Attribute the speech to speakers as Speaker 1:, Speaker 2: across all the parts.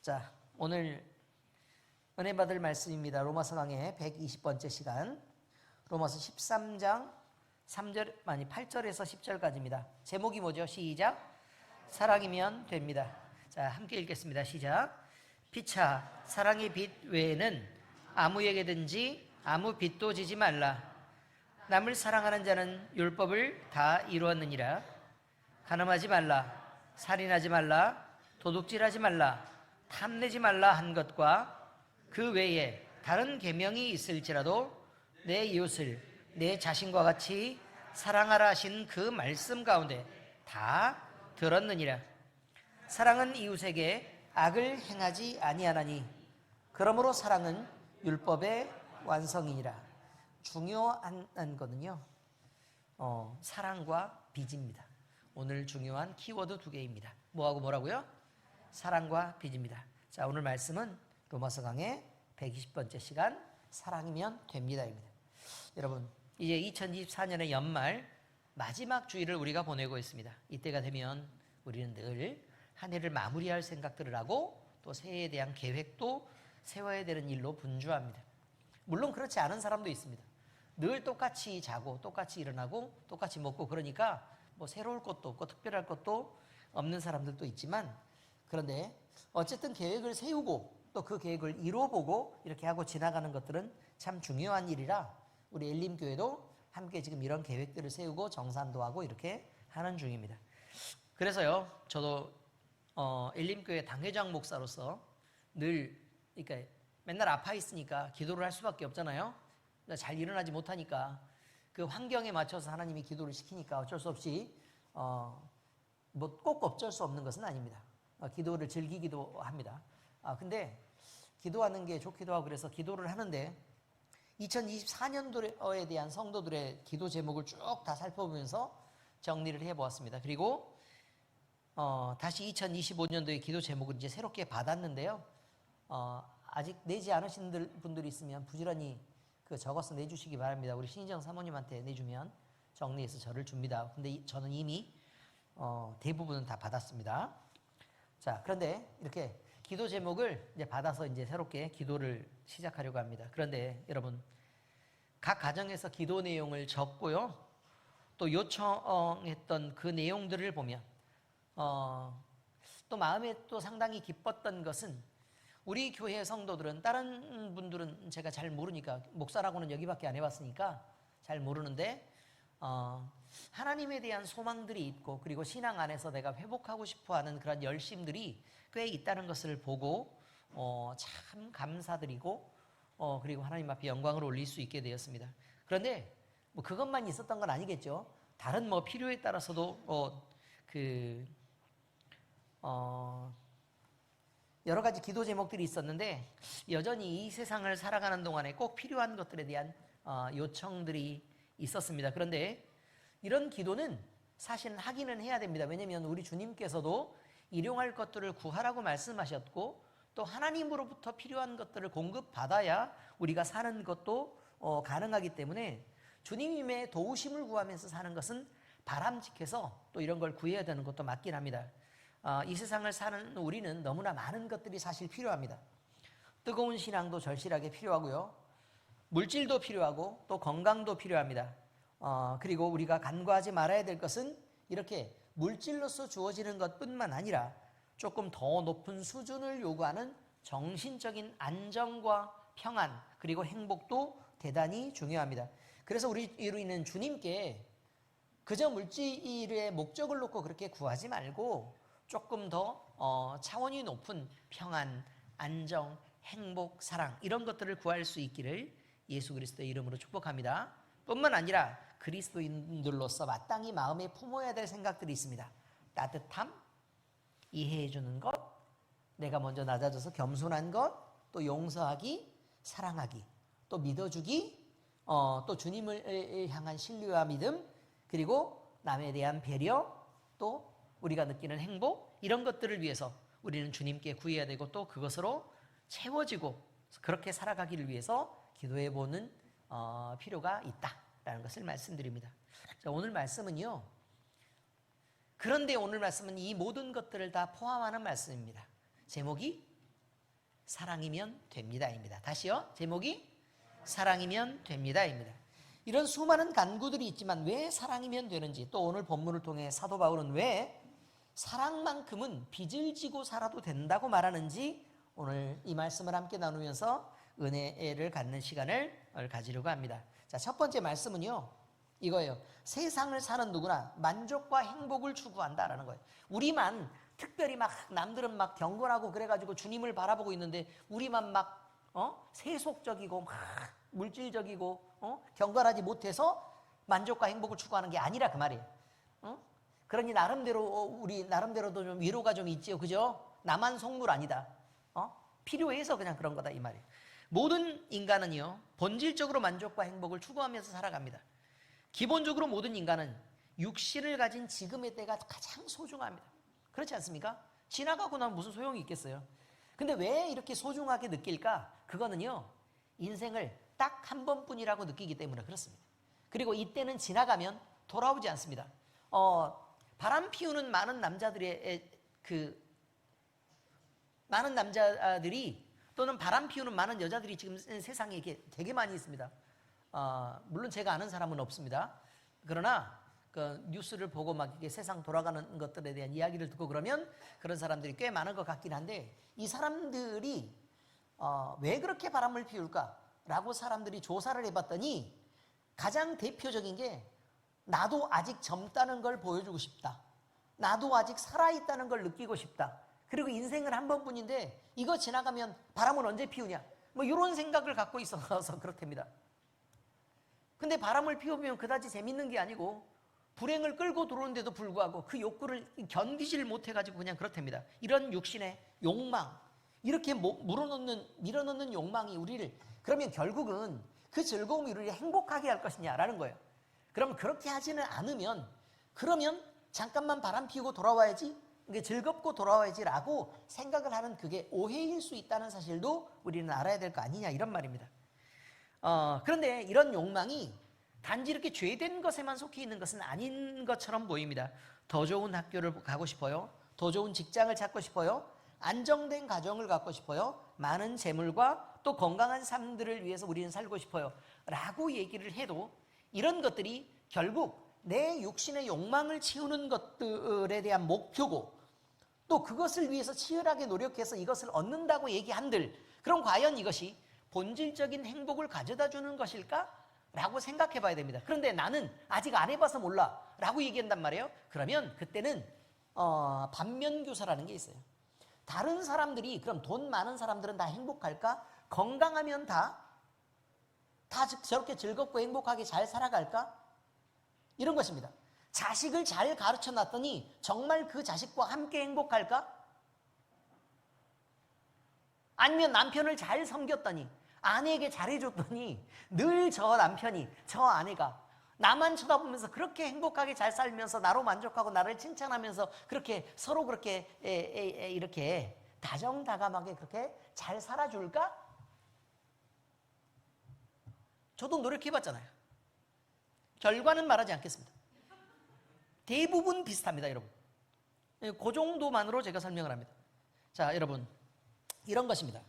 Speaker 1: 자, 오늘 은혜 받을 말씀입니다. 로마서 강의 120번째 시간, 로마서 13장 8절에서 10절까지입니다. 제목이 뭐죠? 시작. 사랑이면 됩니다. 자, 함께 읽겠습니다. 시작. 피차 사랑의 빛 외에는 아무에게든지 아무 빚도 지지 말라. 남을 사랑하는 자는 율법을 다 이루었느니라. 간음하지 말라, 살인하지 말라, 도둑질하지 말라, 탐내지 말라 한 것과 그 외에 다른 계명이 있을지라도 내 이웃을 내 자신과 같이 사랑하라 하신 그 말씀 가운데 다 들었느니라. 사랑은 이웃에게 악을 행하지 아니하나니 그러므로 사랑은 율법의 완성이니라. 중요한 거는요, 사랑과 빚입니다. 오늘 중요한 키워드 두 개입니다. 뭐하고 뭐라고요? 사랑과 빚입니다. 자, 오늘 말씀은 로마서 강의 120번째 시간, 사랑이면 됩니다입니다. 여러분, 이제 2024년의 연말 마지막 주일을 우리가 보내고 있습니다. 이때가 되면 우리는 늘 한 해를 마무리할 생각들을 하고 또 새해에 대한 계획도 세워야 되는 일로 분주합니다. 물론 그렇지 않은 사람도 있습니다. 늘 똑같이 자고 똑같이 일어나고 똑같이 먹고 그러니까 뭐 새로울 것도 없고 특별할 것도 없는 사람들도 있지만, 그런데 어쨌든 계획을 세우고 또 그 계획을 이뤄보고 이렇게 하고 지나가는 것들은 참 중요한 일이라 우리 엘림교회도 함께 지금 이런 계획들을 세우고 정산도 하고 이렇게 하는 중입니다. 그래서요, 저도 엘림교회 당회장 목사로서 늘 그러니까 맨날 아파 있으니까 기도를 할 수밖에 없잖아요. 잘 일어나지 못하니까 그 환경에 맞춰서 하나님이 기도를 시키니까 어쩔 수 없이 뭐 꼭 어쩔 수 없는 것은 아닙니다. 기도를 즐기기도 합니다. 근데 기도하는 게 좋기도 하고 그래서 기도를 하는데 2024년도에 대한 성도들의 기도 제목을 쭉 다 살펴보면서 정리를 해보았습니다. 그리고 다시 2025년도의 기도 제목을 이제 새롭게 받았는데요. 아직 내지 않으신 분들이 있으면 부지런히 적어서 내주시기 바랍니다. 우리 신희정 사모님한테 내주면 정리해서 저를 줍니다. 근데 저는 이미 대부분은 다 받았습니다. 자, 그런데 이렇게 기도 제목을 이제 받아서 이제 새롭게 기도를 시작하려고 합니다. 그런데 여러분, 각 가정에서 기도 내용을 적고요, 또 요청했던 그 내용들을 보면 또 마음에 또 상당히 기뻤던 것은 우리 교회 성도들은, 다른 분들은 제가 잘 모르니까, 목사라고는 여기밖에 안 해봤으니까 잘 모르는데 하나님에 대한 소망들이 있고 그리고 신앙 안에서 내가 회복하고 싶어하는 그런 열심들이 꽤 있다는 것을 보고 참 감사드리고 그리고 하나님 앞에 영광을 올릴 수 있게 되었습니다. 그런데 뭐 그것만 있었던 건 아니겠죠. 다른 뭐 필요에 따라서도 여러 가지 기도 제목들이 있었는데 여전히 이 세상을 살아가는 동안에 꼭 필요한 것들에 대한 요청들이 있었습니다. 그런데 이런 기도는 사실은 하기는 해야 됩니다. 왜냐하면 우리 주님께서도 일용할 것들을 구하라고 말씀하셨고 또 하나님으로부터 필요한 것들을 공급받아야 우리가 사는 것도 가능하기 때문에 주님의 도우심을 구하면서 사는 것은 바람직해서 또 이런 걸 구해야 되는 것도 맞긴 합니다. 이 세상을 사는 우리는 너무나 많은 것들이 사실 필요합니다. 뜨거운 신앙도 절실하게 필요하고요, 물질도 필요하고 또 건강도 필요합니다. 그리고 우리가 간과하지 말아야 될 것은 이렇게 물질로서 주어지는 것뿐만 아니라 조금 더 높은 수준을 요구하는 정신적인 안정과 평안 그리고 행복도 대단히 중요합니다. 그래서 우리는 주님께 그저 물질의 목적을 놓고 그렇게 구하지 말고 조금 더 차원이 높은 평안, 안정, 행복, 사랑 이런 것들을 구할 수 있기를 예수 그리스도의 이름으로 축복합니다. 뿐만 아니라 그리스도인들로서 마땅히 마음에 품어야 될 생각들이 있습니다. 따뜻함, 이해해 주는 것, 내가 먼저 낮아져서 겸손한 것, 또 용서하기, 사랑하기, 또 믿어주기, 또 주님을 향한 신뢰와 믿음, 그리고 남에 대한 배려, 또 우리가 느끼는 행복, 이런 것들을 위해서 우리는 주님께 구해야 되고 또 그것으로 채워지고 그렇게 살아가기를 위해서 기도해보는 필요가 있다라는 것을 말씀드립니다. 자, 오늘 말씀은요, 그런데 오늘 말씀은 이 모든 것들을 다 포함하는 말씀입니다. 제목이 사랑이면 됩니다입니다. 다시요. 제목이 사랑이면 됩니다입니다. 이런 수많은 간구들이 있지만 왜 사랑이면 되는지, 또 오늘 본문을 통해 사도 바울은 왜 사랑만큼은 빚을 지고 살아도 된다고 말하는지 오늘 이 말씀을 함께 나누면서 은혜를 갖는 시간을 가지려고 합니다. 자, 첫 번째 말씀은요, 이거예요. 세상을 사는 누구나 만족과 행복을 추구한다라는 거예요. 우리만 특별히 막 남들은 막 경건하고 그래가지고 주님을 바라보고 있는데 우리만 막 세속적이고 막 물질적이고 경건하지 못해서 만족과 행복을 추구하는 게 아니라 그 말이에요. 그러니 나름대로 우리 나름대로도 좀 위로가 좀 있지요, 그죠? 나만 속물 아니다. 필요해서 그냥 그런 거다 이 말이에요. 모든 인간은요 본질적으로 만족과 행복을 추구하면서 살아갑니다. 기본적으로 모든 인간은 육신을 가진 지금의 때가 가장 소중합니다. 그렇지 않습니까? 지나가고 나면 무슨 소용이 있겠어요? 근데 왜 이렇게 소중하게 느낄까? 그거는요 인생을 딱 한 번뿐이라고 느끼기 때문에 그렇습니다. 그리고 이때는 지나가면 돌아오지 않습니다. 바람 피우는 많은 남자들이 또는 바람 피우는 많은 여자들이 지금 세상에 이렇게 되게 많이 있습니다. 물론 제가 아는 사람은 없습니다. 그러나 그 뉴스를 보고 막 이렇게 세상 돌아가는 것들에 대한 이야기를 듣고 그러면 그런 사람들이 꽤 많은 것 같긴 한데, 이 사람들이 왜 그렇게 바람을 피울까라고 사람들이 조사를 해봤더니 가장 대표적인 게 나도 아직 젊다는 걸 보여주고 싶다. 나도 아직 살아있다는 걸 느끼고 싶다. 그리고 인생은 한 번뿐인데 이거 지나가면 바람을 언제 피우냐, 뭐 이런 생각을 갖고 있어서 그렇답니다. 근데 바람을 피우면 그다지 재밌는 게 아니고 불행을 끌고 들어오는데도 불구하고 그 욕구를 견디질 못해가지고 그냥 그렇답니다. 이런 육신의 욕망, 이렇게 밀어넣는 욕망이 우리를, 그러면 결국은 그 즐거움이 우리를 행복하게 할 것이냐라는 거예요. 그럼 그렇게 하지는 않으면, 그러면 잠깐만 바람 피우고 돌아와야지, 이게 즐겁고 돌아와야지라고 생각을 하는 그게 오해일 수 있다는 사실도 우리는 알아야 될 거 아니냐, 이런 말입니다. 그런데 이런 욕망이 단지 이렇게 죄된 것에만 속해 있는 것은 아닌 것처럼 보입니다. 더 좋은 학교를 가고 싶어요. 더 좋은 직장을 찾고 싶어요. 안정된 가정을 갖고 싶어요. 많은 재물과 또 건강한 삶들을 위해서 우리는 살고 싶어요 라고 얘기를 해도 이런 것들이 결국 내 육신의 욕망을 채우는 것들에 대한 목표고, 또 그것을 위해서 치열하게 노력해서 이것을 얻는다고 얘기한들, 그럼 과연 이것이 본질적인 행복을 가져다 주는 것일까? 라고 생각해 봐야 됩니다. 그런데 나는 아직 안 해봐서 몰라 라고 얘기한단 말이에요. 그러면 그때는 반면교사라는 게 있어요. 다른 사람들이, 그럼 돈 많은 사람들은 다 행복할까? 건강하면 다 저렇게 즐겁고 행복하게 잘 살아갈까? 이런 것입니다. 자식을 잘 가르쳐 놨더니 정말 그 자식과 함께 행복할까? 아니면 남편을 잘 섬겼더니, 아내에게 잘해줬더니 늘 저 남편이, 저 아내가 나만 쳐다보면서 그렇게 행복하게 잘 살면서 나로 만족하고 나를 칭찬하면서 그렇게 서로 그렇게 이렇게 다정다감하게 그렇게 잘 살아줄까? 저도 노력해봤잖아요. 결과는 말하지 않겠습니다. 대부분 비슷합니다, 여러분. 그 정도만으로 제가 설명을 합니다. 자, 여러분, 이런 것입니다.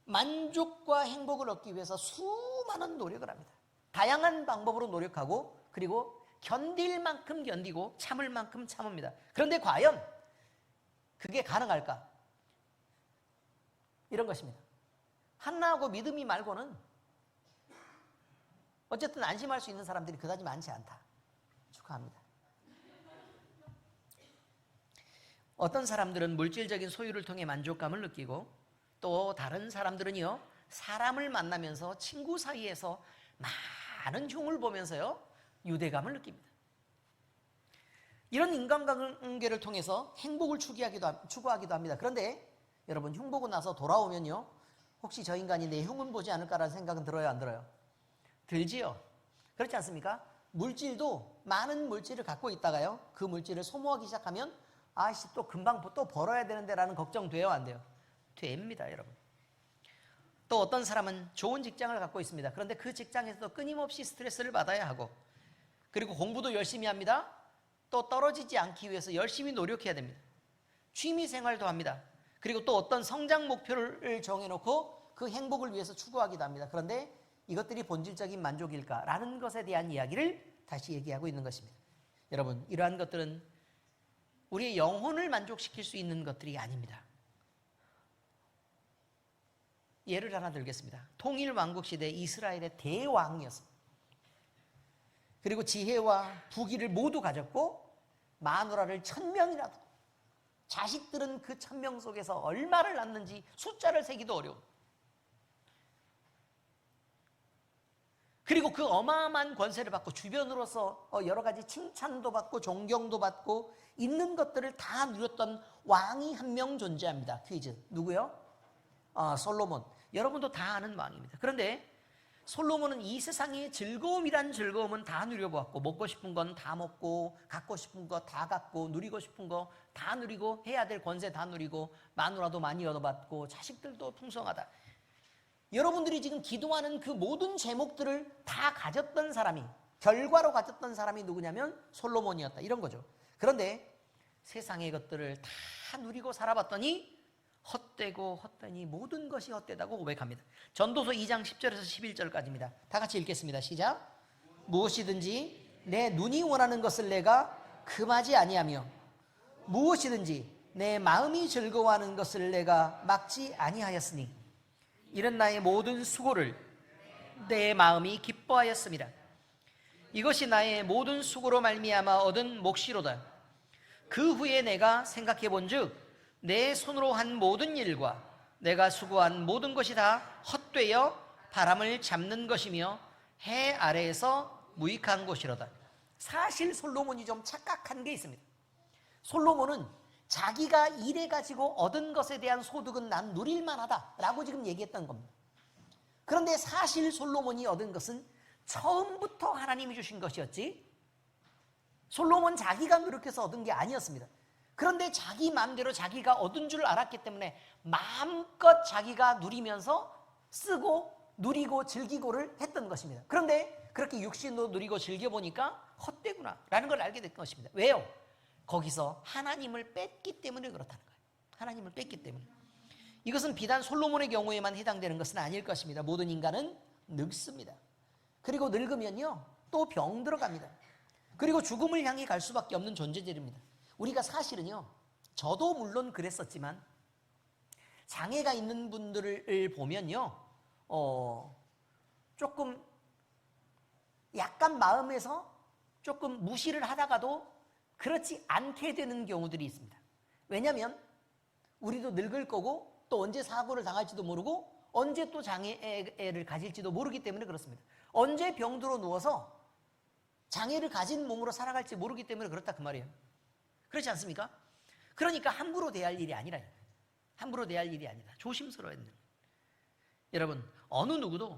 Speaker 1: 만족과 행복을 얻기 위해서 수많은 노력을 합니다. 다양한 방법으로 노력하고, 그리고 견딜 만큼 견디고 참을 만큼 참습니다. 그런데 과연 그게 가능할까? 이런 것입니다. 한나하고 믿음이 말고는 어쨌든 안심할 수 있는 사람들이 그다지 많지 않다. 축하합니다. 어떤 사람들은 물질적인 소유를 통해 만족감을 느끼고, 또 다른 사람들은요 사람을 만나면서 친구 사이에서 많은 흉을 보면서요 유대감을 느낍니다. 이런 인간관계를 통해서 행복을 추구하기도 합니다. 그런데 여러분, 흉 보고 나서 돌아오면요 혹시 저 인간이 내 흉은 보지 않을까라는 생각은 들어요, 안 들어요? 들지요. 그렇지 않습니까? 물질도 많은 물질을 갖고 있다가요 그 물질을 소모하기 시작하면 아이씨 또 금방 또 벌어야 되는데 라는 걱정 돼요, 안 돼요? 됩니다, 여러분. 또 어떤 사람은 좋은 직장을 갖고 있습니다. 그런데 그 직장에서도 끊임없이 스트레스를 받아야 하고, 그리고 공부도 열심히 합니다. 또 떨어지지 않기 위해서 열심히 노력해야 됩니다. 취미 생활도 합니다. 그리고 또 어떤 성장 목표를 정해놓고 그 행복을 위해서 추구하기도 합니다. 그런데 이것들이 본질적인 만족일까라는 것에 대한 이야기를 다시 얘기하고 있는 것입니다. 여러분, 이러한 것들은 우리의 영혼을 만족시킬 수 있는 것들이 아닙니다. 예를 하나 들겠습니다. 통일왕국 시대 이스라엘의 대왕이었습니다. 그리고 지혜와 부귀를 모두 가졌고 마누라를 1000명이라도, 자식들은 그 1000명 속에서 얼마를 낳는지 숫자를 세기도 어려운, 그리고 그 어마어마한 권세를 받고 주변으로서 여러 가지 칭찬도 받고 존경도 받고 있는 것들을 다 누렸던 왕이 한 명 존재합니다. 퀴즈. 누구요? 솔로몬. 여러분도 다 아는 왕입니다. 그런데 솔로몬은 이 세상의 즐거움이란 즐거움은 다 누려보았고, 먹고 싶은 건 다 먹고, 갖고 싶은 거 다 갖고, 누리고 싶은 거 다 누리고, 해야 될 권세 다 누리고, 마누라도 많이 얻어받고, 자식들도 풍성하다. 여러분들이 지금 기도하는 그 모든 제목들을 다 가졌던 사람이, 결과로 가졌던 사람이 누구냐면 솔로몬이었다, 이런 거죠. 그런데 세상의 것들을 다 누리고 살아봤더니 헛되고 헛되니 모든 것이 헛되다고 고백합니다. 전도서 2장 10절에서 11절까지입니다. 다 같이 읽겠습니다. 시작. 무엇이든지 내 눈이 원하는 것을 내가 금하지 아니하며 무엇이든지 내 마음이 즐거워하는 것을 내가 막지 아니하였으니 이런 나의 모든 수고를 내 마음이 기뻐하였습니다. 이것이 나의 모든 수고로 말미암아 얻은 몫이로다. 그 후에 내가 생각해 본즉 내 손으로 한 모든 일과 내가 수고한 모든 것이 다 헛되어 바람을 잡는 것이며 해 아래에서 무익한 것이로다. 사실 솔로몬이 좀 착각한 게 있습니다. 솔로몬은 자기가 일해가지고 얻은 것에 대한 소득은 난 누릴만하다 라고 지금 얘기했던 겁니다. 그런데 사실 솔로몬이 얻은 것은 처음부터 하나님이 주신 것이었지, 솔로몬 자기가 노력해서 얻은 게 아니었습니다. 그런데 자기 마음대로 자기가 얻은 줄 알았기 때문에 마음껏 자기가 누리면서 쓰고 누리고 즐기고를 했던 것입니다. 그런데 그렇게 육신으로 누리고 즐겨보니까 헛되구나 라는 걸 알게 된 것입니다. 왜요? 거기서 하나님을 뺐기 때문에 그렇다는 거예요. 하나님을 뺐기 때문에. 이것은 비단 솔로몬의 경우에만 해당되는 것은 아닐 것입니다. 모든 인간은 늙습니다. 그리고 늙으면요 또 병 들어갑니다. 그리고 죽음을 향해 갈 수밖에 없는 존재들입니다. 우리가 사실은요, 저도 물론 그랬었지만 장애가 있는 분들을 보면요 조금 약간 마음에서 조금 무시를 하다가도 그렇지 않게 되는 경우들이 있습니다. 왜냐하면 우리도 늙을 거고 또 언제 사고를 당할지도 모르고 언제 또 장애를 가질지도 모르기 때문에 그렇습니다. 언제 병들어 누워서 장애를 가진 몸으로 살아갈지 모르기 때문에 그렇다 그 말이에요. 그렇지 않습니까? 그러니까 함부로 대할 일이 아니라, 함부로 대할 일이 아니다. 조심스러워야 된다. 여러분, 어느 누구도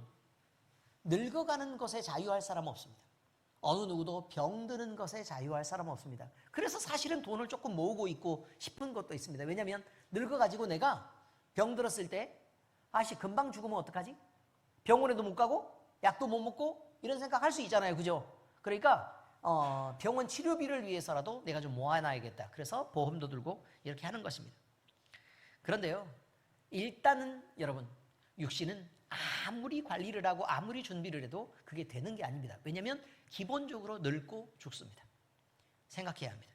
Speaker 1: 늙어가는 것에 자유할 사람은 없습니다. 어느 누구도 병드는 것에 자유할 사람은 없습니다. 그래서 사실은 돈을 조금 모으고 있고 싶은 것도 있습니다. 왜냐하면 늙어가지고 내가 병들었을 때 아씨 금방 죽으면 어떡하지? 병원에도 못 가고 약도 못 먹고 이런 생각할 수 있잖아요. 그죠? 그러니까 병원 치료비를 위해서라도 내가 좀 모아놔야겠다. 그래서 보험도 들고 이렇게 하는 것입니다. 그런데요, 일단은 여러분, 육신은 아무리 관리를 하고 아무리 준비를 해도 그게 되는 게 아닙니다. 왜냐하면 기본적으로 늙고 죽습니다. 생각해야 합니다.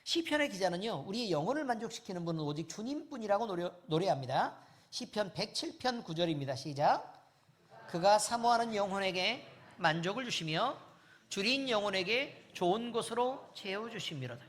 Speaker 1: 시편의 기자는요, 우리의 영혼을 만족시키는 분은 오직 주님뿐이라고 노래합니다. 시편 107편 9절입니다. 시작. 그가 사모하는 영혼에게 만족을 주시며 줄인 영혼에게 좋은 것으로 채워주심이로다.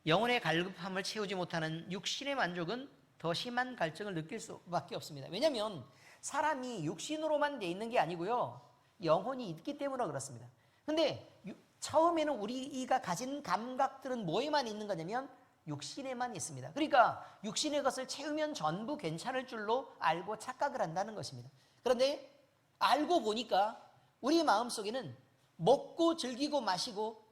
Speaker 1: 영혼의 갈급함을 채우지 못하는 육신의 만족은 더 심한 갈증을 느낄 수밖에 없습니다. 왜냐하면 사람이 육신으로만 돼 있는 게 아니고요, 영혼이 있기 때문에 그렇습니다. 근데 처음에는 우리가 가진 감각들은 뭐에만 있는 거냐면 육신에만 있습니다. 그러니까 육신의 것을 채우면 전부 괜찮을 줄로 알고 착각을 한다는 것입니다. 그런데 알고 보니까 우리 마음속에는 먹고 즐기고 마시고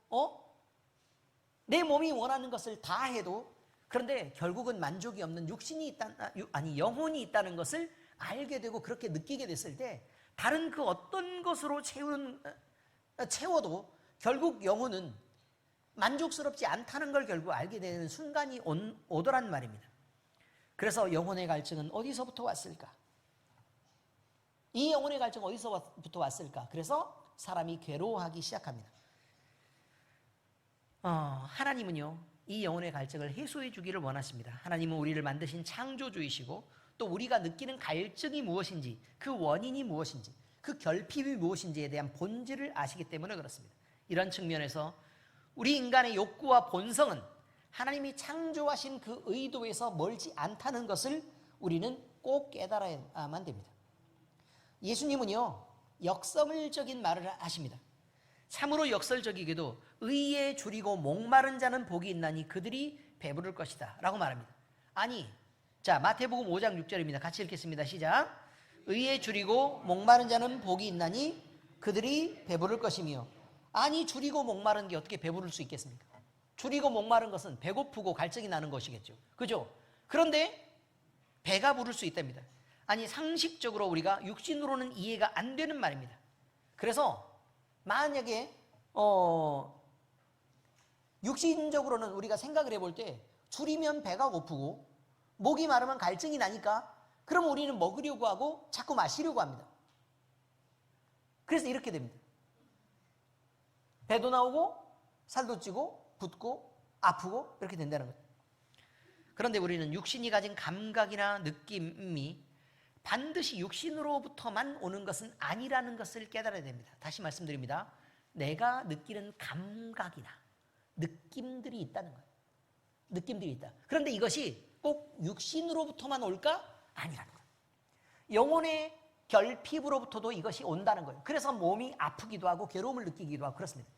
Speaker 1: 내 몸이 원하는 것을 다 해도, 그런데 결국은 만족이 없는 영혼이 있다는 것을 알게 되고 그렇게 느끼게 됐을 때 다른 그 어떤 것으로 채워도 결국 영혼은 만족스럽지 않다는 걸 결국 알게 되는 순간이 오더란 말입니다. 그래서 영혼의 갈증은 어디서부터 왔을까? 이 영혼의 갈증 어디서부터 왔을까? 그래서 사람이 괴로워하기 시작합니다. 하나님은요, 이 영혼의 갈증을 해소해 주기를 원하십니다. 하나님은 우리를 만드신 창조주이시고 또 우리가 느끼는 갈증이 무엇인지, 그 원인이 무엇인지, 그 결핍이 무엇인지에 대한 본질을 아시기 때문에 그렇습니다. 이런 측면에서 우리 인간의 욕구와 본성은 하나님이 창조하신 그 의도에서 멀지 않다는 것을 우리는 꼭 깨달아야만 됩니다. 예수님은요, 역설적인 말을 하십니다. 참으로 역설적이게도 의에 줄이고 목마른 자는 복이 있나니 그들이 배부를 것이다 라고 말합니다. 아니, 자, 마태복음 5장 6절입니다. 같이 읽겠습니다. 시작. 의에 줄이고 목마른 자는 복이 있나니 그들이 배부를 것이며. 아니, 줄이고 목마른 게 어떻게 배부를 수 있겠습니까? 줄이고 목마른 것은 배고프고 갈증이 나는 것이겠죠. 그죠? 그런데 배가 부를 수 있답니다. 아니, 상식적으로 우리가 육신으로는 이해가 안 되는 말입니다. 그래서 만약에 육신적으로는 우리가 생각을 해볼 때 줄이면 배가 고프고 목이 마르면 갈증이 나니까 그럼 우리는 먹으려고 하고 자꾸 마시려고 합니다. 그래서 이렇게 됩니다. 배도 나오고 살도 찌고 붓고 아프고 이렇게 된다는 거죠. 그런데 우리는 육신이 가진 감각이나 느낌이 반드시 육신으로부터만 오는 것은 아니라는 것을 깨달아야 됩니다. 다시 말씀드립니다. 내가 느끼는 감각이나 느낌들이 있다는 거예요. 느낌들이 있다. 그런데 이것이 꼭 육신으로부터만 올까? 아니라는 거예요. 영혼의 결핍으로부터도 이것이 온다는 거예요. 그래서 몸이 아프기도 하고 괴로움을 느끼기도 하고 그렇습니다.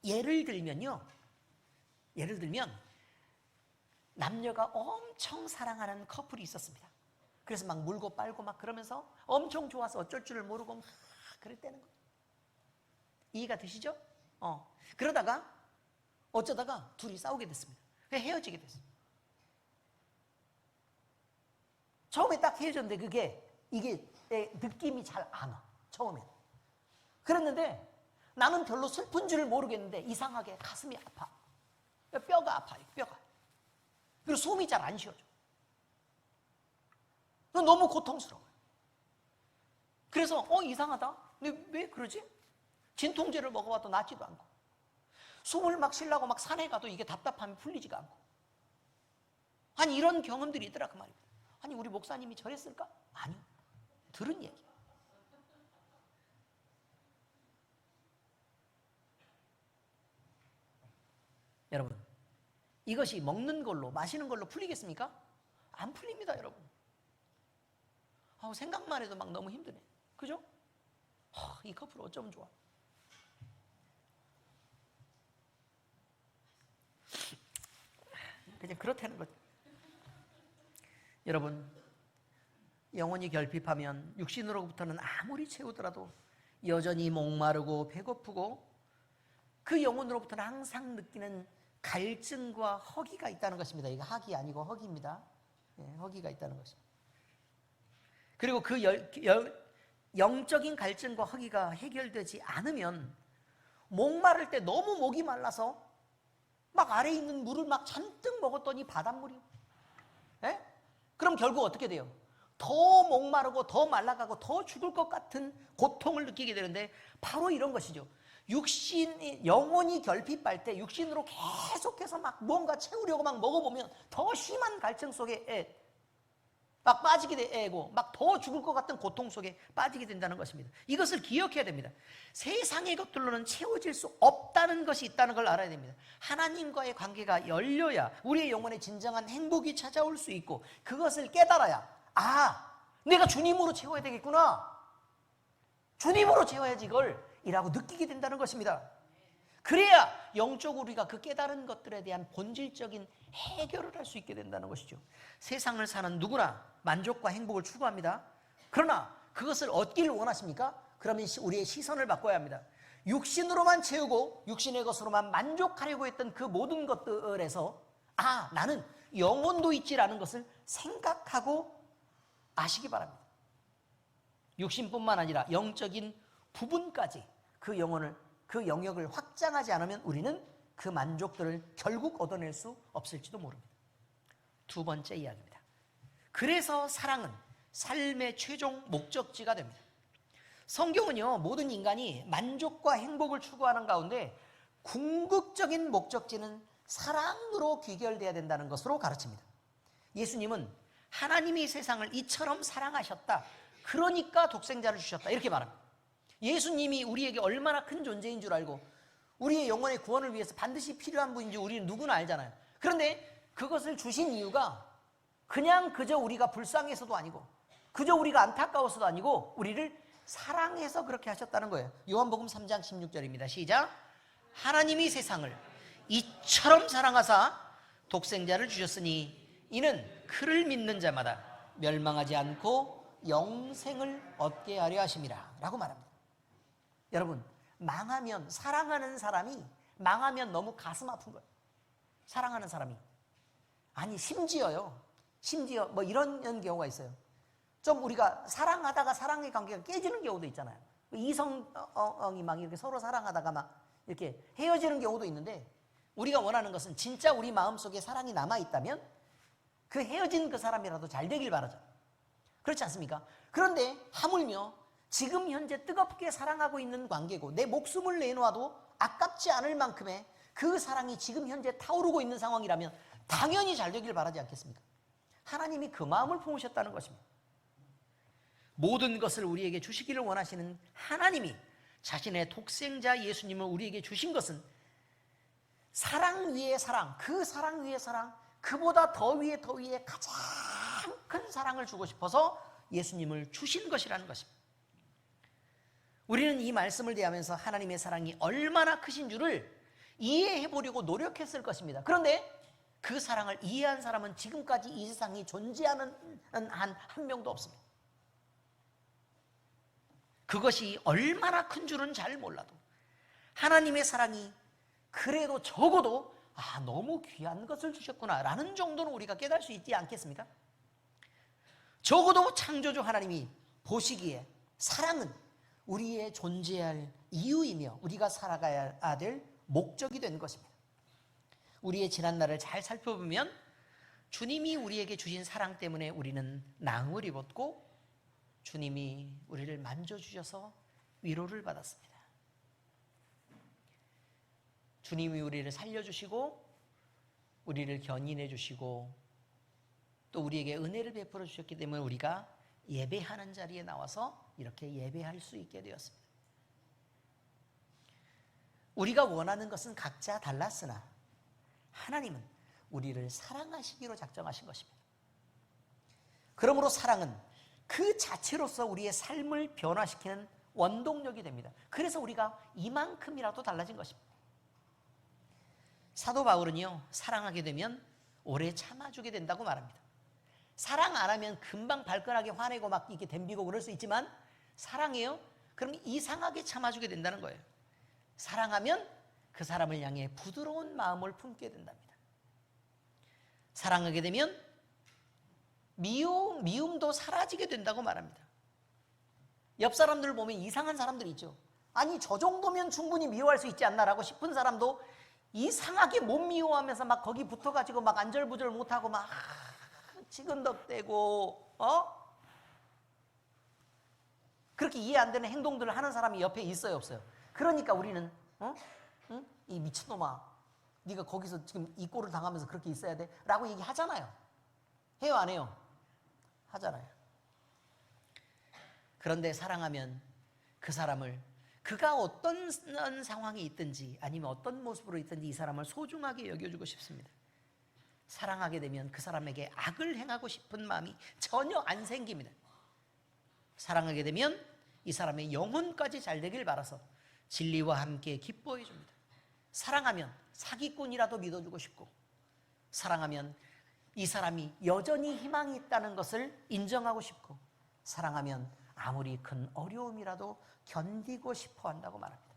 Speaker 1: 예를 들면 남녀가 엄청 사랑하는 커플이 있었습니다. 그래서 막 물고 빨고 막 그러면서 엄청 좋아서 어쩔 줄을 모르고 막 그랬다는 거예요. 이해가 되시죠? 그러다가 어쩌다가 둘이 싸우게 됐습니다. 헤어지게 됐어요. 처음에 딱 헤어졌는데 이게 느낌이 잘 안 와. 처음에. 그랬는데 나는 별로 슬픈 줄 모르겠는데 이상하게 가슴이 아파. 뼈가 아파요. 뼈가. 그리고 숨이 잘 안 쉬어져. 너무 고통스러워요. 그래서 이상하다. 근데 왜 그러지? 진통제를 먹어봐도 낫지도 않고 숨을 막 쉬려고 막 산에 가도 이게 답답함이 풀리지가 않고. 아니, 이런 경험들이 있더라 그 말입니다. 아니, 우리 목사님이 저랬을까? 아니요. 들은 얘기. 여러분, 이것이 먹는 걸로 마시는 걸로 풀리겠습니까? 안 풀립니다, 여러분. 생각만 해도 막 너무 힘드네. 그죠? 이 커플 어쩌면 좋아. 그냥 그렇다는 거죠. 여러분, 영혼이 결핍하면 육신으로부터는 아무리 채우더라도 여전히 목마르고 배고프고 그 영혼으로부터는 항상 느끼는 갈증과 허기가 있다는 것입니다. 이거 학이 아니고 허기입니다. 허기가 있다는 것입니다. 그리고 그 영적인 갈증과 허기가 해결되지 않으면 목마를 때 너무 목이 말라서 막 아래에 있는 물을 막 잔뜩 먹었더니 바닷물이 그럼 결국 어떻게 돼요? 더 목마르고 더 말라가고 더 죽을 것 같은 고통을 느끼게 되는데 바로 이런 것이죠. 영혼이 결핍할 때 육신으로 계속해서 막 뭔가 채우려고 막 먹어보면 더 심한 갈증 속에 막 빠지게 되고 막 더 죽을 것 같은 고통 속에 빠지게 된다는 것입니다. 이것을 기억해야 됩니다. 세상의 것들로는 채워질 수 없다는 것이 있다는 걸 알아야 됩니다. 하나님과의 관계가 열려야 우리의 영혼에 진정한 행복이 찾아올 수 있고 그것을 깨달아야 내가 주님으로 채워야 되겠구나. 주님으로 채워야지 이걸 이라고 느끼게 된다는 것입니다. 그래야 영적으로 우리가 그 깨달은 것들에 대한 본질적인 해결을 할 수 있게 된다는 것이죠. 세상을 사는 누구나 만족과 행복을 추구합니다. 그러나 그것을 얻기를 원하십니까? 그러면 우리의 시선을 바꿔야 합니다. 육신으로만 채우고 육신의 것으로만 만족하려고 했던 그 모든 것들에서 나는 영혼도 있지라는 것을 생각하고 아시기 바랍니다. 육신뿐만 아니라 영적인 부분까지 그 영역을 확장하지 않으면 우리는 그 만족들을 결국 얻어낼 수 없을지도 모릅니다. 두 번째 이야기입니다. 그래서 사랑은 삶의 최종 목적지가 됩니다. 성경은요, 모든 인간이 만족과 행복을 추구하는 가운데 궁극적인 목적지는 사랑으로 귀결되어야 된다는 것으로 가르칩니다. 예수님은 하나님이 세상을 이처럼 사랑하셨다, 그러니까 독생자를 주셨다, 이렇게 말합니다. 예수님이 우리에게 얼마나 큰 존재인 줄 알고 우리의 영혼의 구원을 위해서 반드시 필요한 분인지 우리는 누구나 알잖아요. 그런데 그것을 주신 이유가 그냥 그저 우리가 불쌍해서도 아니고 그저 우리가 안타까워서도 아니고 우리를 사랑해서 그렇게 하셨다는 거예요. 요한복음 3장 16절입니다. 시작. 하나님이 세상을 이처럼 사랑하사 독생자를 주셨으니 이는 그를 믿는 자마다 멸망하지 않고 영생을 얻게 하려 하심이라 라고 말합니다. 여러분, 망하면, 사랑하는 사람이 망하면 너무 가슴 아픈 거예요. 사랑하는 사람이. 아니, 심지어 뭐 이런 경우가 있어요. 좀 우리가 사랑하다가 사랑의 관계가 깨지는 경우도 있잖아요. 이성이 막 이렇게 서로 사랑하다가 막 이렇게 헤어지는 경우도 있는데, 우리가 원하는 것은 진짜 우리 마음속에 사랑이 남아있다면 그 헤어진 그 사람이라도 잘 되길 바라죠. 그렇지 않습니까? 그런데 하물며 지금 현재 뜨겁게 사랑하고 있는 관계고 내 목숨을 내놓아도 아깝지 않을 만큼의 그 사랑이 지금 현재 타오르고 있는 상황이라면 당연히 잘 되길 바라지 않겠습니까? 하나님이 그 마음을 품으셨다는 것입니다. 모든 것을 우리에게 주시기를 원하시는 하나님이 자신의 독생자 예수님을 우리에게 주신 것은 사랑 위에 사랑, 그 사랑 위에 사랑, 그보다 더 위에 가장 큰 사랑을 주고 싶어서 예수님을 주신 것이라는 것입니다. 우리는 이 말씀을 대하면서 하나님의 사랑이 얼마나 크신 줄을 이해해 보려고 노력했을 것입니다. 그런데 그 사랑을 이해한 사람은 지금까지 이 세상에 존재하는 한 명도 없습니다. 그것이 얼마나 큰 줄은 잘 몰라도 하나님의 사랑이 그래도 적어도 너무 귀한 것을 주셨구나 라는 정도는 우리가 깨달을 수 있지 않겠습니까? 적어도 창조주 하나님이 보시기에 사랑은 우리의 존재할 이유이며 우리가 살아가야 될 목적이 된 것입니다. 우리의 지난날을 잘 살펴보면 주님이 우리에게 주신 사랑 때문에 우리는 낭을 입었고 주님이 우리를 만져주셔서 위로를 받았습니다. 주님이 우리를 살려주시고 우리를 견인해 주시고 또 우리에게 은혜를 베풀어 주셨기 때문에 우리가 예배하는 자리에 나와서 이렇게 예배할 수 있게 되었습니다. 우리가 원하는 것은 각자 달랐으나 하나님은 우리를 사랑하시기로 작정하신 것입니다. 그러므로 사랑은 그 자체로서 우리의 삶을 변화시키는 원동력이 됩니다. 그래서 우리가 이만큼이라도 달라진 것입니다. 사도 바울은요, 사랑하게 되면 오래 참아주게 된다고 말합니다. 사랑 안 하면 금방 발끈하게 화내고 막 이렇게 덤비고 그럴 수 있지만 사랑해요? 그럼 이상하게 참아주게 된다는 거예요. 사랑하면 그 사람을 향해 부드러운 마음을 품게 된답니다. 사랑하게 되면 미움도 사라지게 된다고 말합니다. 옆 사람들을 보면 이상한 사람들이 있죠. 아니, 저 정도면 충분히 미워할 수 있지 않나라고 싶은 사람도 이상하게 못 미워하면서 막 거기 붙어가지고 막 안절부절 못하고 막 치근덕대고 그렇게 이해 안 되는 행동들을 하는 사람이 옆에 있어요, 없어요? 그러니까 우리는 응? 이 미친놈아, 네가 거기서 지금 이 꼴을 당하면서 그렇게 있어야 돼? 라고 얘기하잖아요. 해요, 안 해요? 하잖아요. 그런데 사랑하면 그 사람을 그가 어떤 상황이 있든지 아니면 어떤 모습으로 있든지 이 사람을 소중하게 여겨주고 싶습니다. 사랑하게 되면 그 사람에게 악을 행하고 싶은 마음이 전혀 안 생깁니다. 사랑하게 되면 이 사람의 영혼까지 잘 되길 바라서 진리와 함께 기뻐해 줍니다. 사랑하면 사기꾼이라도 믿어주고 싶고, 사랑하면 이 사람이 여전히 희망이 있다는 것을 인정하고 싶고, 사랑하면 아무리 큰 어려움이라도 견디고 싶어 한다고 말합니다.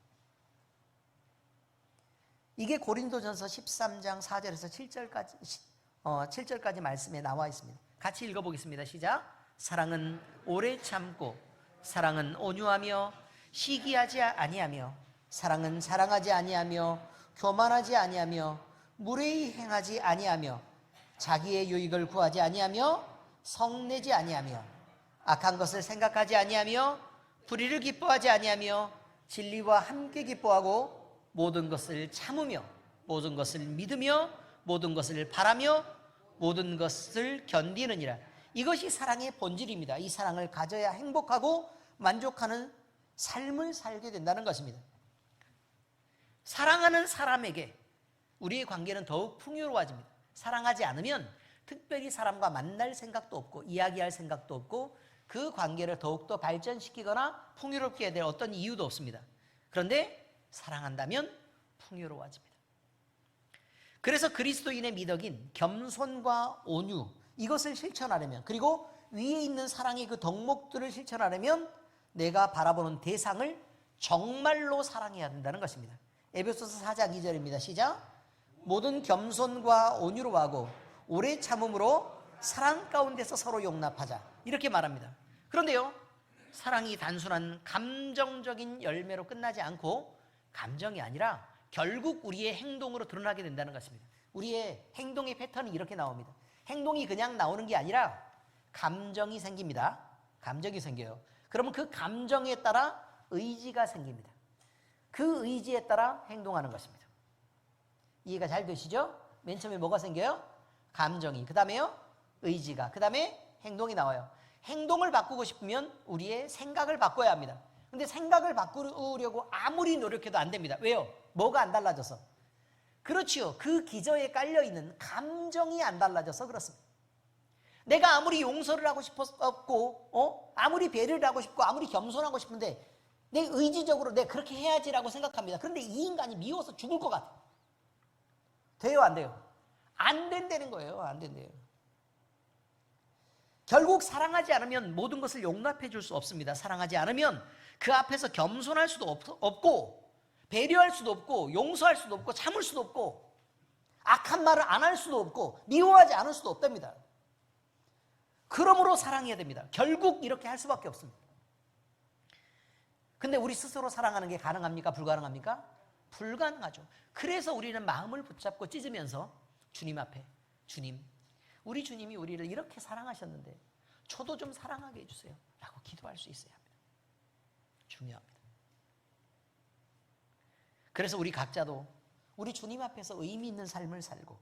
Speaker 1: 이게 고린도전서 13장 4절에서 7절까지 말씀에 나와 있습니다. 같이 읽어보겠습니다. 시작. 사랑은 오래 참고, 사랑은 온유하며 시기하지 아니하며, 사랑은 자랑하지 아니하며 교만하지 아니하며 무례히 행하지 아니하며 자기의 유익을 구하지 아니하며 성내지 아니하며 악한 것을 생각하지 아니하며 불의를 기뻐하지 아니하며 진리와 함께 기뻐하고 모든 것을 참으며 모든 것을 믿으며 모든 것을 바라며 모든 것을 견디느니라. 이것이 사랑의 본질입니다. 이 사랑을 가져야 행복하고 만족하는 삶을 살게 된다는 것입니다. 사랑하는 사람에게 우리의 관계는 더욱 풍요로워집니다. 사랑하지 않으면 특별히 사람과 만날 생각도 없고 이야기할 생각도 없고 그 관계를 더욱더 발전시키거나 풍요롭게 해야 될 어떤 이유도 없습니다. 그런데 사랑한다면 풍요로워집니다. 그래서 그리스도인의 미덕인 겸손과 온유, 이것을 실천하려면, 그리고 위에 있는 사랑의 그 덕목들을 실천하려면 내가 바라보는 대상을 정말로 사랑해야 된다는 것입니다. 에베소서 4장 2절입니다. 시작. 모든 겸손과 온유로 하고 오래 참음으로 사랑 가운데서 서로 용납하자, 이렇게 말합니다. 그런데요, 사랑이 단순한 감정적인 열매로 끝나지 않고 감정이 아니라 결국 우리의 행동으로 드러나게 된다는 것입니다. 우리의 행동의 패턴이 이렇게 나옵니다. 행동이 그냥 나오는 게 아니라 감정이 생깁니다. 감정이 생겨요. 그러면 그 감정에 따라 의지가 생깁니다. 그 의지에 따라 행동하는 것입니다. 이해가 잘 되시죠? 맨 처음에 뭐가 생겨요? 감정이. 그 다음에요? 의지가. 그 다음에 행동이 나와요. 행동을 바꾸고 싶으면 우리의 생각을 바꿔야 합니다. 근데 생각을 바꾸려고 아무리 노력해도 안 됩니다. 왜요? 뭐가 안 달라져서? 그렇지요. 그 기저에 깔려있는 감정이 안 달라져서 그렇습니다. 내가 아무리 용서를 하고 싶었고, 아무리 배려를 하고 싶고, 아무리 겸손하고 싶은데 내 의지적으로 내가 그렇게 해야지라고 생각합니다. 그런데 이 인간이 미워서 죽을 것 같아. 돼요, 안 돼요? 안 된다는 거예요. 안 된대요. 결국 사랑하지 않으면 모든 것을 용납해 줄 수 없습니다. 사랑하지 않으면 그 앞에서 겸손할 수도 없고, 배려할 수도 없고, 용서할 수도 없고, 참을 수도 없고, 악한 말을 안 할 수도 없고, 미워하지 않을 수도 없답니다. 그러므로 사랑해야 됩니다. 결국 이렇게 할 수밖에 없습니다. 근데 우리 스스로 사랑하는 게 가능합니까? 불가능합니까? 불가능하죠. 그래서 우리는 마음을 붙잡고 찢으면서 주님 앞에, 주님, 우리 주님이 우리를 이렇게 사랑하셨는데 저도 좀 사랑하게 해주세요 라고 기도할 수 있어야 합니다. 중요합니다. 그래서 우리 각자도 우리 주님 앞에서 의미 있는 삶을 살고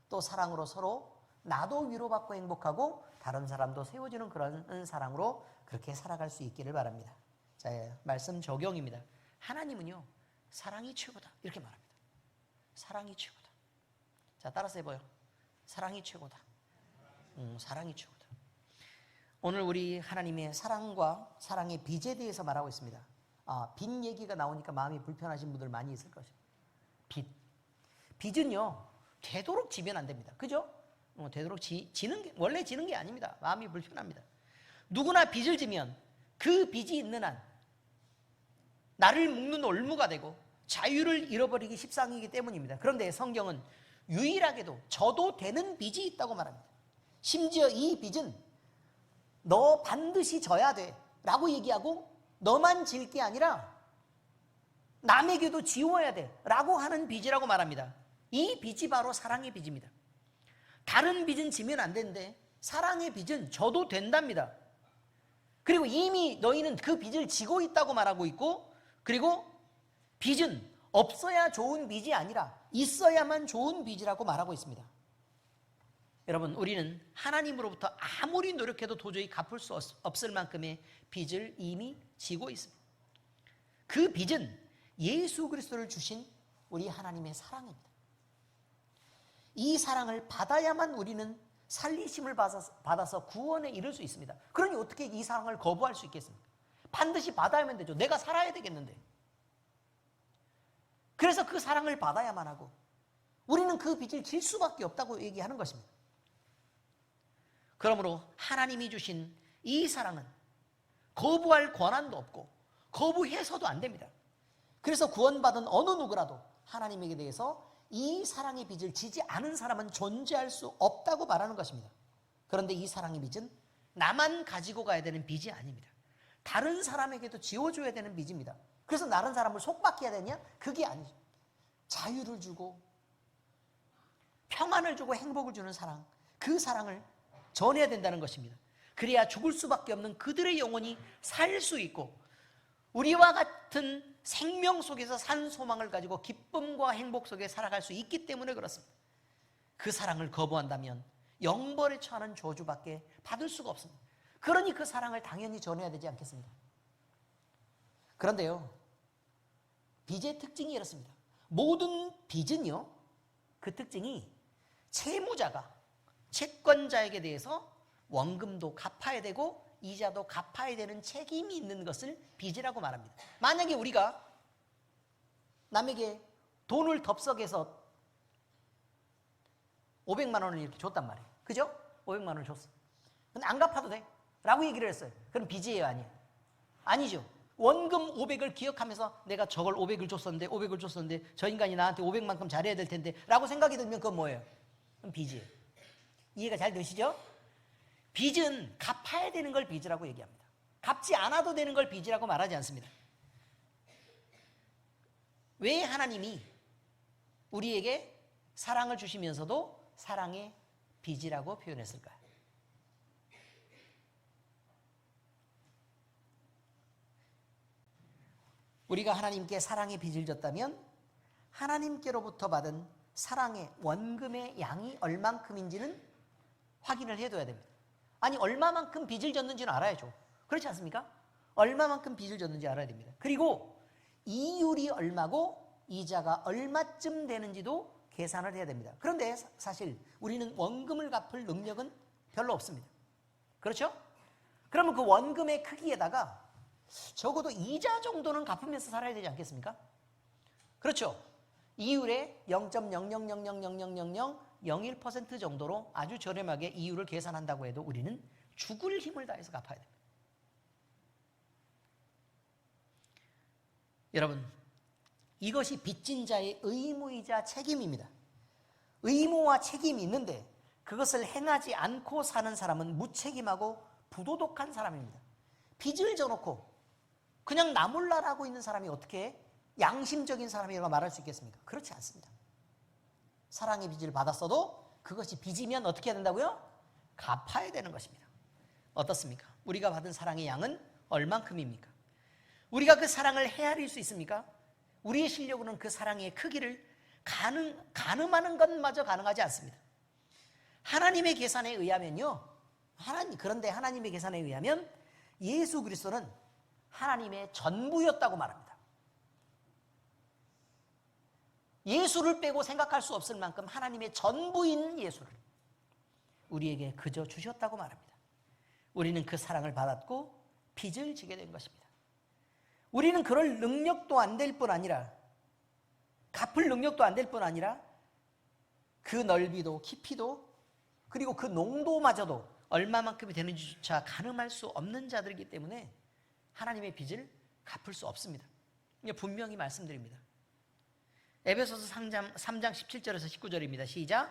Speaker 1: 또 사랑으로 서로 나도 위로받고 행복하고 다른 사람도 세워주는 그런 사랑으로 그렇게 살아갈 수 있기를 바랍니다. 자, 말씀 적용입니다. 하나님은요, 사랑이 최고다, 이렇게 말합니다. 사랑이 최고다. 자, 따라서 해봐요. 사랑이 최고다. 사랑이 최고다. 오늘 우리 하나님의 사랑과 사랑의 빚에 대해서 말하고 있습니다. 빚 얘기가 나오니까 마음이 불편하신 분들 많이 있을 것입니다. 빚은요, 되도록 지면 안 됩니다. 그죠? 되도록 지는 게, 원래 지는 게 아닙니다. 마음이 불편합니다. 누구나 빚을 지면 그 빚이 있는 한 나를 묶는 올무가 되고 자유를 잃어버리기 십상이기 때문입니다. 그런데 성경은 유일하게도 져도 되는 빚이 있다고 말합니다. 심지어 이 빚은 너 반드시 져야 돼 라고 얘기하고 너만 질 게 아니라 남에게도 지워야 돼 라고 하는 빚이라고 말합니다. 이 빚이 바로 사랑의 빚입니다. 다른 빚은 지면 안 되는데 사랑의 빚은 져도 된답니다. 그리고 이미 너희는 그 빚을 지고 있다고 말하고 있고, 그리고 빚은 없어야 좋은 빚이 아니라 있어야만 좋은 빚이라고 말하고 있습니다. 여러분, 우리는 하나님으로부터 아무리 노력해도 도저히 갚을 수 없을 만큼의 빚을 이미 지고 있습니다. 그 빚은 예수 그리스도를 주신 우리 하나님의 사랑입니다. 이 사랑을 받아야만 우리는 살리심을 받아서 구원에 이를 수 있습니다. 그러니 어떻게 이 사랑을 거부할 수 있겠습니까? 반드시 받아야만 되죠. 내가 살아야 되겠는데. 그래서 그 사랑을 받아야만 하고 우리는 그 빚을 질 수밖에 없다고 얘기하는 것입니다. 그러므로 하나님이 주신 이 사랑은 거부할 권한도 없고 거부해서도 안 됩니다. 그래서 구원받은 어느 누구라도 하나님에게 대해서 이 사랑의 빚을 지지 않은 사람은 존재할 수 없다고 말하는 것입니다. 그런데 이 사랑의 빚은 나만 가지고 가야 되는 빚이 아닙니다. 다른 사람에게도 지워줘야 되는 빚입니다. 그래서 다른 사람을 속박해야 되냐? 그게 아니죠. 자유를 주고 평안을 주고 행복을 주는 사랑, 그 사랑을 전해야 된다는 것입니다. 그래야 죽을 수밖에 없는 그들의 영혼이 살 수 있고 우리와 같은 생명 속에서 산 소망을 가지고 기쁨과 행복 속에 살아갈 수 있기 때문에 그렇습니다. 그 사랑을 거부한다면 영벌에 처하는 저주밖에 받을 수가 없습니다. 그러니 그 사랑을 당연히 전해야 되지 않겠습니까? 그런데요, 빚의 특징이 이렇습니다. 모든 빚은요, 그 특징이 채무자가 채권자에게 대해서 원금도 갚아야 되고 이자도 갚아야 되는 책임이 있는 것을 빚이라고 말합니다. 만약에 우리가 남에게 돈을 덥석해서 500만 원을 이렇게 줬단 말이에요. 그죠? 500만 원을 줬어. 근데 안 갚아도 돼 라고 얘기를 했어요. 그럼 빚이에요, 아니에요? 아니죠. 원금 500을 기억하면서 내가 저걸 500을 줬었는데 저 인간이 나한테 500만큼 잘해야 될 텐데 라고 생각이 들면 그건 뭐예요? 그럼 빚이에요. 이해가 잘 되시죠? 빚은 갚아야 되는 걸 빚이라고 얘기합니다. 갚지 않아도 되는 걸 빚이라고 말하지 않습니다. 왜 하나님이 우리에게 사랑을 주시면서도 사랑의 빚이라고 표현했을까요? 우리가 하나님께 사랑의 빚을 졌다면 하나님께로부터 받은 사랑의 원금의 양이 얼만큼인지는 확인을 해둬야 됩니다. 아니, 얼마만큼 빚을 졌는지는 알아야죠. 그렇지 않습니까? 얼마만큼 빚을 졌는지 알아야 됩니다. 그리고 이율이 얼마고 이자가 얼마쯤 되는지도 계산을 해야 됩니다. 그런데 사실 우리는 원금을 갚을 능력은 별로 없습니다. 그렇죠? 그러면 그 원금의 크기에다가 적어도 이자 정도는 갚으면서 살아야 되지 않겠습니까? 그렇죠? 이율의 0.00000001% 정도로 아주 저렴하게 이율을 계산한다고 해도 우리는 죽을 힘을 다해서 갚아야 됩니다. 여러분, 이것이 빚진 자의 의무이자 책임입니다. 의무와 책임이 있는데 그것을 행하지 않고 사는 사람은 무책임하고 부도덕한 사람입니다. 빚을 져놓고 그냥 나몰라라고 있는 사람이 어떻게 양심적인 사람이라고 말할 수 있겠습니까? 그렇지 않습니다. 사랑의 빚을 받았어도 그것이 빚이면 어떻게 해야 된다고요? 갚아야 되는 것입니다. 어떻습니까? 우리가 받은 사랑의 양은 얼만큼입니까? 우리가 그 사랑을 헤아릴 수 있습니까? 우리의 실력으로는 그 사랑의 크기를 가늠하는 것마저 가능하지 않습니다. 하나님의 계산에 의하면요, 그런데 하나님의 계산에 의하면 예수 그리스도는 하나님의 전부였다고 말합니다. 예수를 빼고 생각할 수 없을 만큼 하나님의 전부인 예수를 우리에게 그저 주셨다고 말합니다. 우리는 그 사랑을 받았고 빚을 지게 된 것입니다. 우리는 그럴 능력도 안 될 뿐 아니라 갚을 능력도 안 될 뿐 아니라 그 넓이도 깊이도 그리고 그 농도마저도 얼마만큼이 되는지조차 가늠할 수 없는 자들이기 때문에 하나님의 빚을 갚을 수 없습니다. 분명히 말씀드립니다. 에베소서 3장 17절에서 19절입니다. 시작.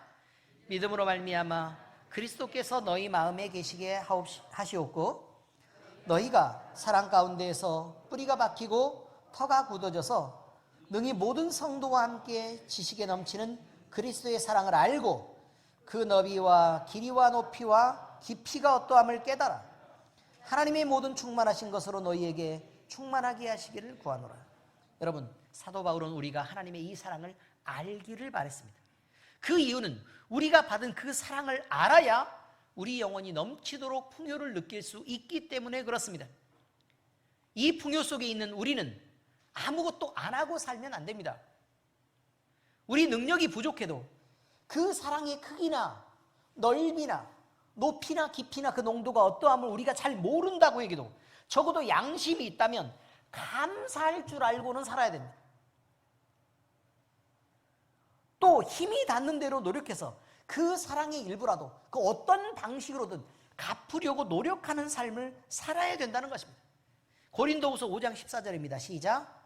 Speaker 1: 믿음으로 말미암아 그리스도께서 너희 마음에 계시게 하시옵고 너희가 사랑 가운데에서 뿌리가 박히고 터가 굳어져서 능히 모든 성도와 함께 지식에 넘치는 그리스도의 사랑을 알고 그 너비와 길이와 높이와 깊이가 어떠함을 깨달아 하나님의 모든 충만하신 것으로 너희에게 충만하게 하시기를 구하노라. 여러분, 사도 바울은 우리가 하나님의 이 사랑을 알기를 바랬습니다. 그 이유는 우리가 받은 그 사랑을 알아야 우리 영혼이 넘치도록 풍요를 느낄 수 있기 때문에 그렇습니다. 이 풍요 속에 있는 우리는 아무것도 안 하고 살면 안 됩니다. 우리 능력이 부족해도 그 사랑의 크기나 넓이나 높이나 깊이나 그 농도가 어떠함을 우리가 잘 모른다고 해도 적어도 양심이 있다면 감사할 줄 알고는 살아야 됩니다. 또 힘이 닿는 대로 노력해서 그 사랑의 일부라도 그 어떤 방식으로든 갚으려고 노력하는 삶을 살아야 된다는 것입니다. 고린도후서 5장 14절입니다. 시작.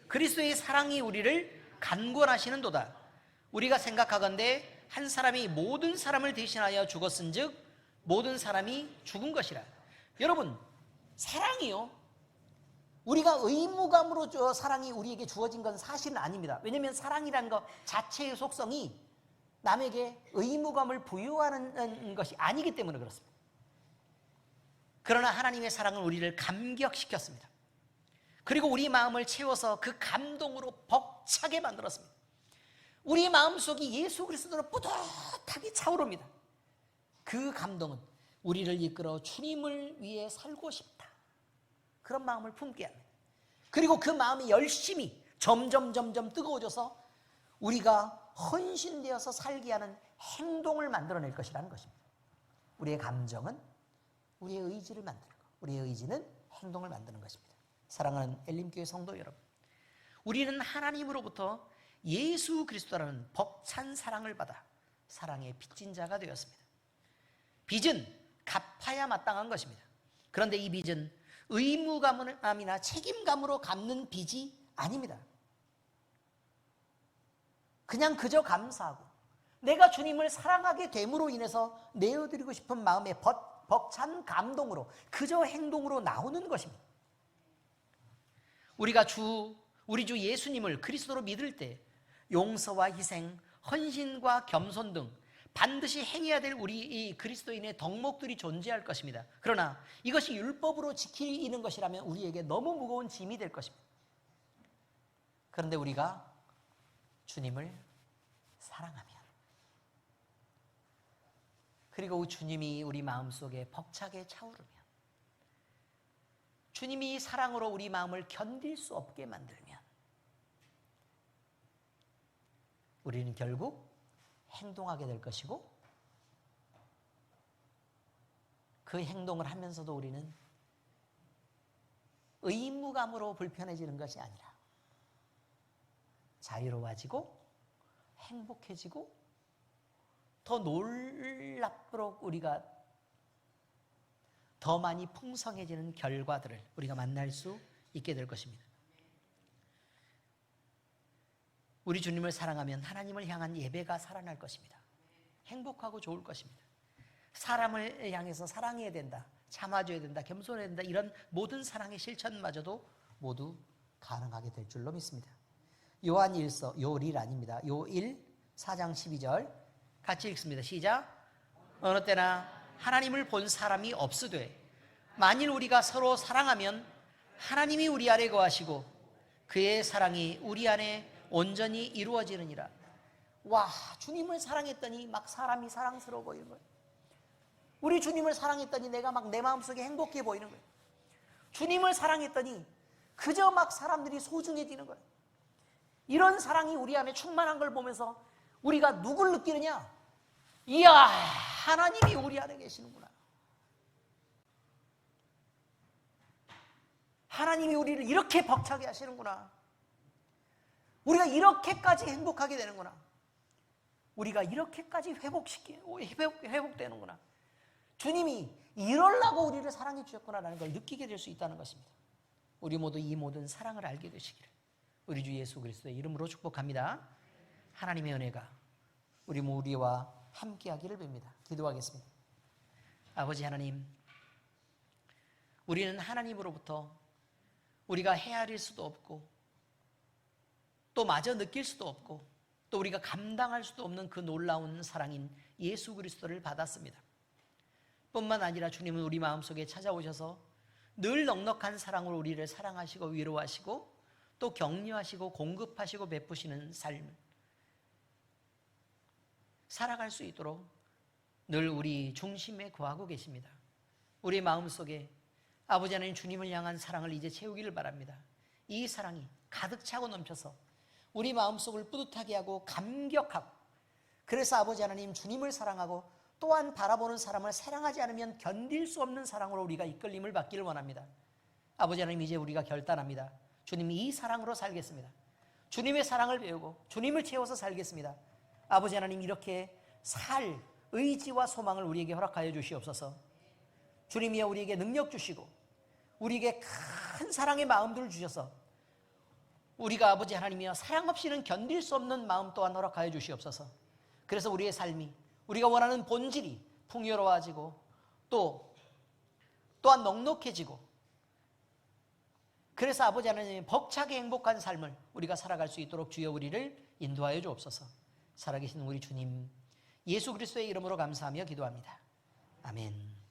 Speaker 1: 그리스도의 사랑이 우리를 간권하시는도다. 우리가 생각하건대 한 사람이 모든 사람을 대신하여 죽었은즉 모든 사람이 죽은 것이라. 여러분, 사랑이요, 우리가 의무감으로 사랑이 우리에게 주어진 건 사실은 아닙니다. 왜냐하면 사랑이라는 것 자체의 속성이 남에게 의무감을 부여하는 것이 아니기 때문에 그렇습니다. 그러나 하나님의 사랑은 우리를 감격시켰습니다. 그리고 우리 마음을 채워서 그 감동으로 벅차게 만들었습니다. 우리 마음속이 예수 그리스도로 뿌듯하게 차오릅니다. 그 감동은 우리를 이끌어 주님을 위해 살고 싶다, 그런 마음을 품게 합니다. 그리고 그 마음이 열심히 점점 뜨거워져서 우리가 헌신되어서 살게 하는 행동을 만들어낼 것이라는 것입니다. 우리의 감정은 우리의 의지를 만들고, 우리의 의지는 행동을 만드는 것입니다. 사랑하는 엘림교회 성도 여러분, 우리는 하나님으로부터 예수 그리스도라는 벅찬 사랑을 받아 사랑의 빚진 자가 되었습니다. 빚은 갚아야 마땅한 것입니다. 그런데 이 빚은 의무감이나 책임감으로 갚는 빚이 아닙니다. 그냥 그저 감사하고 내가 주님을 사랑하게 됨으로 인해서 내어드리고 싶은 마음의 벅찬 감동으로, 그저 행동으로 나오는 것입니다. 우리가 우리 주 예수님을 그리스도로 믿을 때 용서와 희생, 헌신과 겸손 등 반드시 행해야 될 우리 이 그리스도인의 덕목들이 존재할 것입니다. 그러나 이것이 율법으로 지키는 것이라면 우리에게 너무 무거운 짐이 될 것입니다. 그런데 우리가 주님을 사랑하면, 그리고 주님이 우리 마음속에 벅차게 차오르면, 주님이 사랑으로 우리 마음을 견딜 수 없게 만들면 우리는 결국 행동하게 될 것이고, 그 행동을 하면서도 우리는 의무감으로 불편해지는 것이 아니라 자유로워지고 행복해지고 더 놀랍도록 우리가 더 많이 풍성해지는 결과들을 우리가 만날 수 있게 될 것입니다. 우리 주님을 사랑하면 하나님을 향한 예배가 살아날 것입니다. 행복하고 좋을 것입니다. 사람을 향해서 사랑해야 된다, 참아줘야 된다, 겸손해야 된다, 이런 모든 사랑의 실천마저도 모두 가능하게 될 줄로 믿습니다. 요한 1서, 요일 아닙니다. 요일 4장 12절 같이 읽습니다. 시작. 어느 때나 하나님을 본 사람이 없으되 만일 우리가 서로 사랑하면 하나님이 우리 안에 거하시고 그의 사랑이 우리 안에 온전히 이루어지느니라. 와, 주님을 사랑했더니 막 사람이 사랑스러워 보이는 거예요. 우리 주님을 사랑했더니 내가 막 내 마음속에 행복해 보이는 거예요. 주님을 사랑했더니 그저 막 사람들이 소중해지는 거예요. 이런 사랑이 우리 안에 충만한 걸 보면서 우리가 누굴 느끼느냐? 이야, 하나님이 우리 안에 계시는구나. 하나님이 우리를 이렇게 벅차게 하시는구나. 우리가 이렇게까지 행복하게 되는구나. 우리가 이렇게까지 회복되는구나. 주님이 이러려고 우리를 사랑해 주셨구나라는 걸 느끼게 될 수 있다는 것입니다. 우리 모두 이 모든 사랑을 알게 되시기를 우리 주 예수 그리스도의 이름으로 축복합니다. 하나님의 은혜가 우리 모두와 함께하기를 빕니다. 기도하겠습니다. 아버지 하나님, 우리는 하나님으로부터 우리가 헤아릴 수도 없고 또 마저 느낄 수도 없고 또 우리가 감당할 수도 없는 그 놀라운 사랑인 예수 그리스도를 받았습니다. 뿐만 아니라 주님은 우리 마음속에 찾아오셔서 늘 넉넉한 사랑으로 우리를 사랑하시고 위로하시고 또 격려하시고 공급하시고 베푸시는 삶을 살아갈 수 있도록 늘 우리 중심에 거하고 계십니다. 우리 마음속에 아버지 하나님 주님을 향한 사랑을 이제 채우기를 바랍니다. 이 사랑이 가득 차고 넘쳐서 우리 마음속을 뿌듯하게 하고 감격하고, 그래서 아버지 하나님 주님을 사랑하고 또한 바라보는 사람을 사랑하지 않으면 견딜 수 없는 사랑으로 우리가 이끌림을 받기를 원합니다. 아버지 하나님, 이제 우리가 결단합니다. 주님, 이 사랑으로 살겠습니다. 주님의 사랑을 배우고 주님을 채워서 살겠습니다. 아버지 하나님, 이렇게 살 의지와 소망을 우리에게 허락하여 주시옵소서. 주님이여, 우리에게 능력 주시고 우리에게 큰 사랑의 마음들을 주셔서 우리가 아버지 하나님이여 사랑 없이는 견딜 수 없는 마음 또한 허락하여 주시옵소서. 그래서 우리의 삶이 우리가 원하는 본질이 풍요로워지고 또한 넉넉해지고, 그래서 아버지 하나님 벅차게 행복한 삶을 우리가 살아갈 수 있도록 주여 우리를 인도하여 주옵소서. 살아계신 우리 주님 예수 그리스도의 이름으로 감사하며 기도합니다. 아멘.